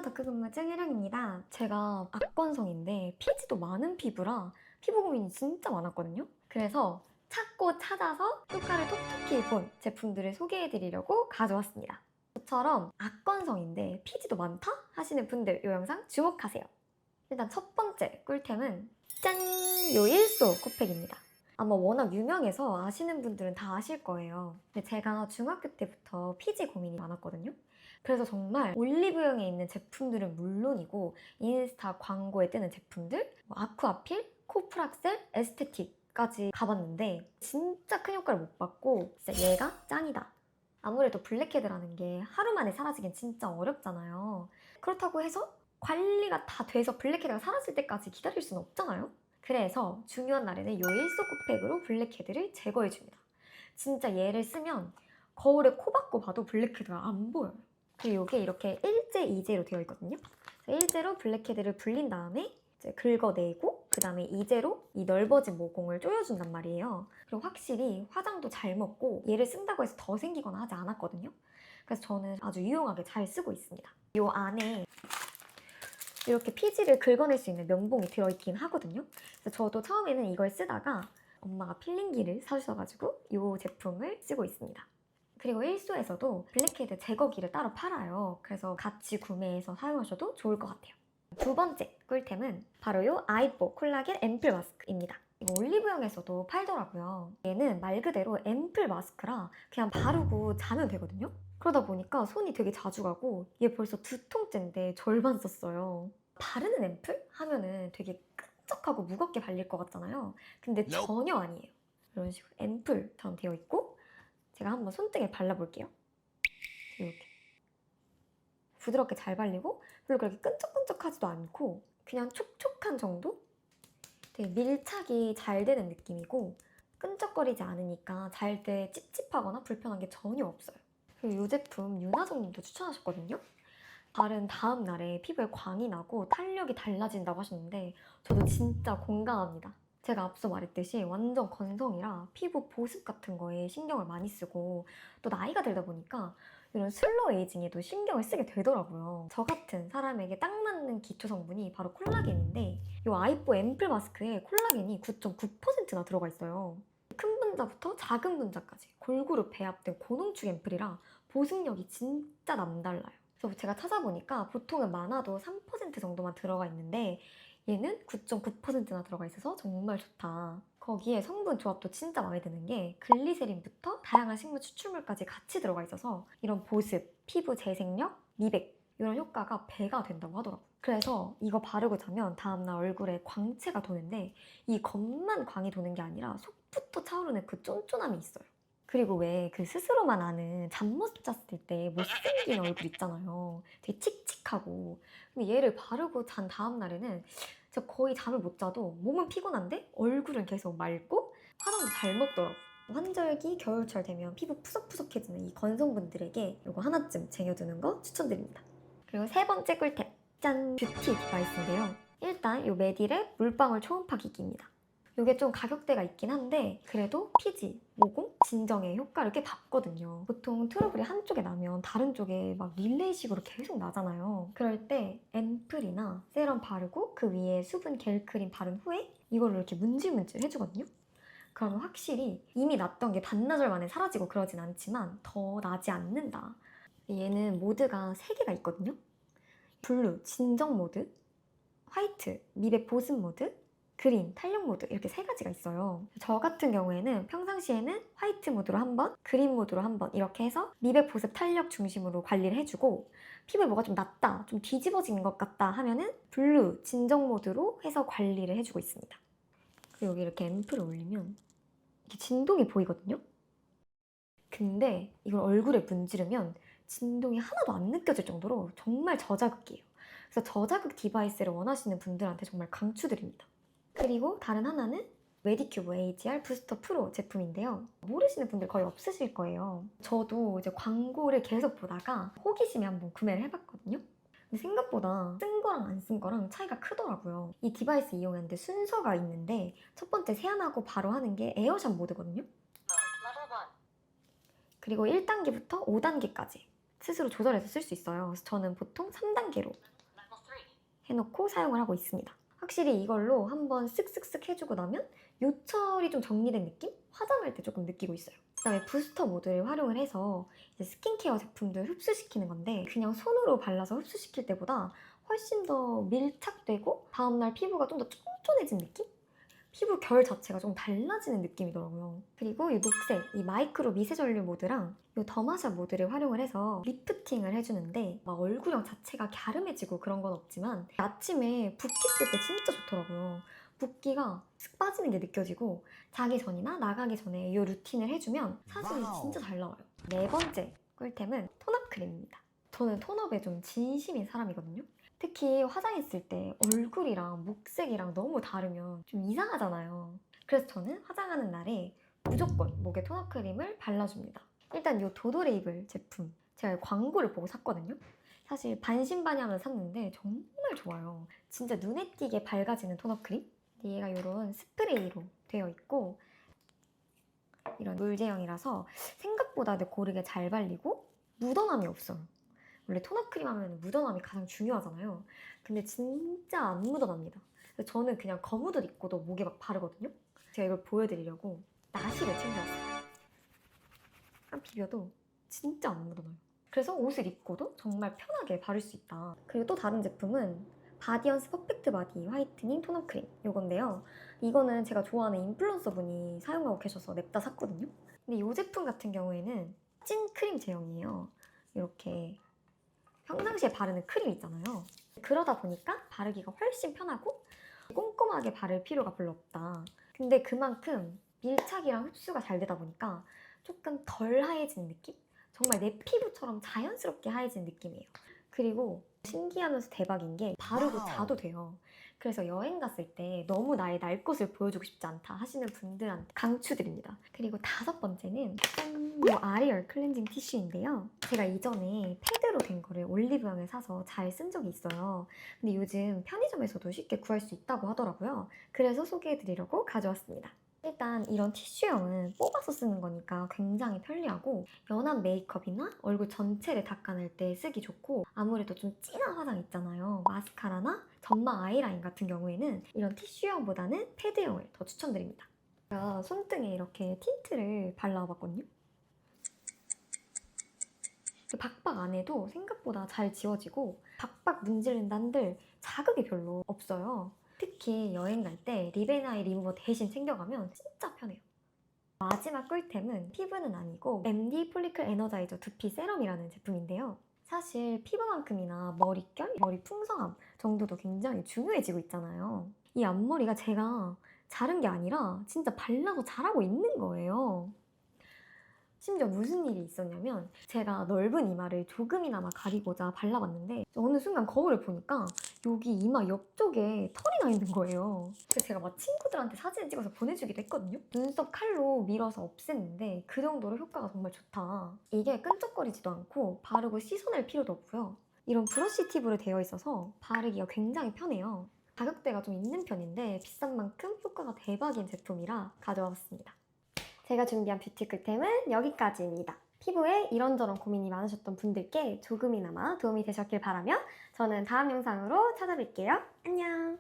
덕후근무 증혜령입니다. 제가 악건성인데 피지도 많은 피부라 피부 고민이 진짜 많았거든요. 그래서 찾고 찾아서 효과를 톡톡히 본 제품들을 소개해드리려고 가져왔습니다. 저처럼 악건성인데 피지도 많다? 하시는 분들 이 영상 주목하세요. 일단 첫 번째 꿀템은 짠! 요일소 코팩입니다. 아마 워낙 유명해서 아시는 분들은 다 아실 거예요. 근데 제가 중학교 때부터 피지 고민이 많았거든요. 그래서 정말 올리브영에 있는 제품들은 물론이고 인스타 광고에 뜨는 제품들, 아쿠아필, 코프락셀, 에스테틱까지 가봤는데 진짜 큰 효과를 못 받고 진짜 얘가 짱이다. 아무래도 블랙헤드라는 게 하루 만에 사라지긴 진짜 어렵잖아요. 그렇다고 해서 관리가 다 돼서 블랙헤드가 사라질 때까지 기다릴 수는 없잖아요. 그래서 중요한 날에는 요 일소 코팩으로 블랙헤드를 제거해줍니다. 진짜 얘를 쓰면 거울에 코 박고 봐도 블랙헤드가 안 보여요. 그리고 이게 이렇게 일제, 이제로 되어 있거든요. 일제로 블랙헤드를 불린 다음에 이제 긁어내고 그 다음에 이제로 이 넓어진 모공을 조여준단 말이에요. 그리고 확실히 화장도 잘 먹고 얘를 쓴다고 해서 더 생기거나 하지 않았거든요. 그래서 저는 아주 유용하게 잘 쓰고 있습니다. 이 안에 이렇게 피지를 긁어낼 수 있는 면봉이 들어있긴 하거든요. 그래서 저도 처음에는 이걸 쓰다가 엄마가 필링기를 사주셔가지고 이 제품을 쓰고 있습니다. 그리고 일소에서도 블랙헤드 제거기를 따로 팔아요. 그래서 같이 구매해서 사용하셔도 좋을 것 같아요. 두 번째 꿀템은 바로 이 아이뽀 콜라겐 앰플 마스크입니다. 이거 올리브영에서도 팔더라고요. 얘는 말 그대로 앰플 마스크라 그냥 바르고 자면 되거든요. 그러다 보니까 손이 되게 자주 가고 얘 벌써 2통째인데 절반 썼어요. 바르는 앰플? 하면은 되게 끈적하고 무겁게 발릴 것 같잖아요. 근데 전혀 아니에요. 이런 식으로 앰플처럼 되어 있고 제가 한번 손등에 발라볼게요. 이렇게 부드럽게 잘 발리고 별로 그렇게 끈적끈적하지도 않고 그냥 촉촉한 정도? 되게 밀착이 잘 되는 느낌이고 끈적거리지 않으니까 잘 때 찝찝하거나 불편한 게 전혀 없어요. 그리고 이 제품 윤하정님도 추천하셨거든요. 바른 다음 날에 피부에 광이 나고 탄력이 달라진다고 하셨는데 저도 진짜 공감합니다. 제가 앞서 말했듯이 완전 건성이라 피부 보습 같은 거에 신경을 많이 쓰고 또 나이가 들다 보니까 이런 슬로우 에이징에도 신경을 쓰게 되더라고요. 저 같은 사람에게 딱 맞는 기초 성분이 바로 콜라겐인데 이 아이뽀 앰플 마스크에 콜라겐이 9.9%나 들어가 있어요. 큰 분자부터 작은 분자까지 골고루 배합된 고농축 앰플이라 보습력이 진짜 남달라요. 그래서 제가 찾아보니까 보통은 많아도 3% 정도만 들어가 있는데 얘는 9.9%나 들어가 있어서 정말 좋다. 거기에 성분 조합도 진짜 마음에 드는 게 글리세린부터 다양한 식물 추출물까지 같이 들어가 있어서 이런 보습, 피부 재생력, 미백 이런 효과가 배가 된다고 하더라고요. 그래서 이거 바르고 자면 다음날 얼굴에 광채가 도는데 이 겉만 광이 도는 게 아니라 속부터 차오르는 그 쫀쫀함이 있어요. 그리고 왜 그 스스로만 아는 잠못 잤을 때 못생긴 얼굴 있잖아요. 되게 칙칙하고. 근데 얘를 바르고 잔 다음 날에는 진짜 거의 잠을 못 자도 몸은 피곤한데 얼굴은 계속 맑고 화장도 잘 먹더라고요. 환절기, 겨울철 되면 피부 푸석푸석해지는 이 건성분들에게 이거 하나쯤 쟁여두는 거 추천드립니다. 그리고 세 번째 꿀템! 짠! 뷰티 디바이스인데요. 일단 이 메디랩 물방울 초음파 기기입니다. 이게 좀 가격대가 있긴 한데 그래도 피지, 모공, 진정에 효과를 꽤 봤거든요. 보통 트러블이 한쪽에 나면 다른 쪽에 막 릴레이식으로 계속 나잖아요. 그럴 때 앰플이나 세럼 바르고 그 위에 수분 겔 크림 바른 후에 이걸로 이렇게 문질문질 해주거든요. 그러면 확실히 이미 났던 게 반나절 만에 사라지고 그러진 않지만 더 나지 않는다. 얘는 모드가 3개가 있거든요. 블루, 진정 모드, 화이트, 미백 보습 모드, 그린, 탄력 모드 이렇게 3가지가 있어요. 저 같은 경우에는 평상시에는 화이트 모드로 한 번, 그린 모드로 한 번 이렇게 해서 미백, 보습, 탄력 중심으로 관리를 해주고 피부에 뭐가 좀 났다, 좀 뒤집어진 것 같다 하면은 블루, 진정 모드로 해서 관리를 해주고 있습니다. 그리고 여기 이렇게 앰플을 올리면 이렇게 진동이 보이거든요? 근데 이걸 얼굴에 문지르면 진동이 하나도 안 느껴질 정도로 정말 저자극이에요. 그래서 저자극 디바이스를 원하시는 분들한테 정말 강추드립니다. 그리고 다른 하나는 메디큐브 AGR 부스터 프로 제품인데요. 모르시는 분들 거의 없으실 거예요. 저도 이제 광고를 계속 보다가 호기심에 한번 구매를 해봤거든요. 근데 생각보다 쓴 거랑 안 쓴 거랑 차이가 크더라고요. 이 디바이스 이용하는데 순서가 있는데 첫 번째 세안하고 바로 하는 게 에어샷 모드거든요. 그리고 1단계부터 5단계까지 스스로 조절해서 쓸 수 있어요. 그래서 저는 보통 3단계로 해놓고 사용을 하고 있습니다. 확실히 이걸로 한번 쓱쓱쓱 해주고 나면 요철이 좀 정리된 느낌? 화장할 때 조금 느끼고 있어요. 그다음에 부스터 모드를 활용을 해서 이제 스킨케어 제품들 흡수시키는 건데 그냥 손으로 발라서 흡수시킬 때보다 훨씬 더 밀착되고 다음날 피부가 좀 더 쫀쫀해진 느낌? 피부 결 자체가 좀 달라지는 느낌이더라고요. 그리고 이 녹색, 이 마이크로 미세 전류 모드랑 이 더마샵 모드를 활용을 해서 리프팅을 해주는데 막 얼굴형 자체가 갸름해지고 그런 건 없지만 아침에 붓기 뜰 때 진짜 좋더라고요. 붓기가 쓱 빠지는 게 느껴지고 자기 전이나 나가기 전에 이 루틴을 해주면 사진이 진짜 잘 나와요. 네 번째 꿀템은 톤업 크림입니다. 저는 톤업에 좀 진심인 사람이거든요. 특히 화장했을 때 얼굴이랑 목색이랑 너무 다르면 좀 이상하잖아요. 그래서 저는 화장하는 날에 무조건 목에 톤업 크림을 발라줍니다. 일단 이 도도레이블 제품 제가 광고를 보고 샀거든요. 사실 반신반의하면서 샀는데 정말 좋아요. 진짜 눈에 띄게 밝아지는 톤업 크림. 얘가 이런 스프레이로 되어 있고 이런 물 제형이라서 생각보다 고르게 잘 발리고 묻어남이 없어요. 원래 톤업 크림 하면 묻어남이 가장 중요하잖아요. 근데 진짜 안 묻어납니다. 그래서 저는 그냥 거무옷 입고도 목에 막 바르거든요. 제가 이걸 보여드리려고 나시를 챙겨왔어요. 한 비벼도 진짜 안 묻어나요. 그래서 옷을 입고도 정말 편하게 바를 수 있다. 그리고 또 다른 제품은 바디언스 퍼펙트 바디 화이트닝 톤업 크림 이건데요. 이거는 제가 좋아하는 인플루언서 분이 사용하고 계셔서 냅다 샀거든요. 근데 이 제품 같은 경우에는 찐 크림 제형이에요. 이렇게 평상시에 바르는 크림 있잖아요. 그러다 보니까 바르기가 훨씬 편하고 꼼꼼하게 바를 필요가 별로 없다. 근데 그만큼 밀착이랑 흡수가 잘 되다 보니까 조금 덜 하얘지는 느낌? 정말 내 피부처럼 자연스럽게 하얘지는 느낌이에요. 그리고 신기하면서 대박인 게 바르고 자도 돼요. 그래서 여행 갔을 때 너무 나의 날 것을 보여주고 싶지 않다 하시는 분들한테 강추드립니다. 그리고 다섯 번째는 이 아리얼 클렌징 티슈인데요. 제가 이전에 패드로 된 거를 올리브영에 사서 잘 쓴 적이 있어요. 근데 요즘 편의점에서도 쉽게 구할 수 있다고 하더라고요. 그래서 소개해드리려고 가져왔습니다. 일단 이런 티슈형은 뽑아서 쓰는 거니까 굉장히 편리하고 연한 메이크업이나 얼굴 전체를 닦아낼 때 쓰기 좋고 아무래도 좀 진한 화장 있잖아요. 마스카라나 점막 아이라인 같은 경우에는 이런 티슈형보다는 패드형을 더 추천드립니다. 제가 손등에 이렇게 틴트를 발라봤거든요. 박박 안 해도 생각보다 잘 지워지고 박박 문지른다 한들 자극이 별로 없어요. 특히 여행 갈 때 립 앤 아이 리무버 대신 챙겨가면 진짜 편해요. 마지막 꿀템은 피부는 아니고 MD 폴리클 에너자이저 두피 세럼이라는 제품인데요. 사실 피부만큼이나 머릿결, 머리 풍성함 정도도 굉장히 중요해지고 있잖아요. 이 앞머리가 제가 자른 게 아니라 진짜 발라서 자라고 있는 거예요. 심지어 무슨 일이 있었냐면 제가 넓은 이마를 조금이나마 가리고자 발라봤는데 어느 순간 거울을 보니까 여기 이마 옆쪽에 털이 나 있는 거예요. 그래서 제가 막 친구들한테 사진을 찍어서 보내주기도 했거든요. 눈썹 칼로 밀어서 없앴는데 그 정도로 효과가 정말 좋다. 이게 끈적거리지도 않고 바르고 씻어낼 필요도 없고요. 이런 브러쉬 팁으로 되어 있어서 바르기가 굉장히 편해요. 가격대가 좀 있는 편인데 비싼 만큼 효과가 대박인 제품이라 가져와봤습니다. 제가 준비한 뷰티 꿀템은 여기까지입니다. 피부에 이런저런 고민이 많으셨던 분들께 조금이나마 도움이 되셨길 바라며 저는 다음 영상으로 찾아뵐게요. 안녕!